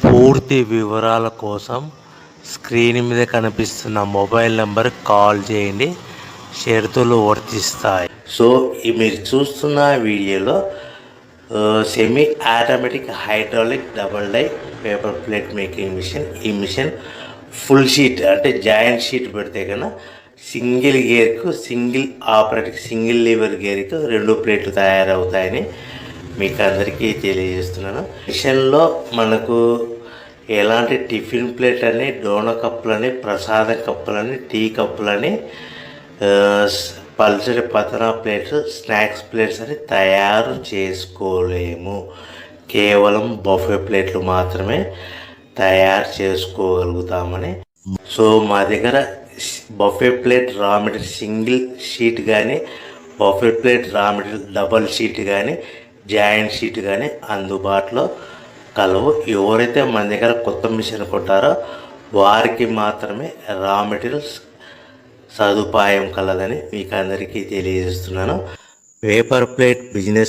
పూర్తి వివరాల కోసం స్క్రీన్ మీద కనిపిస్తున్న మొబైల్ నెంబర్ కాల్ చేయండి. షరతులు వర్తిస్తాయి. సో మీరు చూస్తున్న వీడియోలో semi automatic hydraulic double die paper plate making machine. ఈ మిషన్ ఫుల్ షీట్ అంటే జాయింట్ షీట్ పెడితే కన్నా సింగిల్ గేర్కు సింగిల్ ఆపరేటింగ్ సింగిల్ లీవర్ గేర్కు 2 ప్లేట్లు తయారవుతాయని మీకు అందరికీ తెలియజేస్తున్నాను. మిషన్లో మనకు ఎలాంటి టిఫిన్ ప్లేట్ అని, డోనా కప్పులని, ప్రసాదం కప్పులని, టీ కప్పులని, పల్చడి పతనా ప్లేట్స్, స్నాక్స్ ప్లేట్స్ అని తయారు చేసుకోలేము. కేవలం బఫే ప్లేట్లు మాత్రమే తయారు చేసుకోగలుగుతామని. సో మా దగ్గర buffet plate raw material single sheet కానీ, buffet plate raw material double sheet కానీ, జాయింట్ షీట్ కానీ అందుబాటులో కలవు. ఎవరైతే మన దగ్గర కొత్త మిషన్ కొంటారో వారికి మాత్రమే రా మెటీరియల్స్ సదుపాయం కలదని మీకు అందరికీ తెలియజేస్తున్నాను. Paper plate business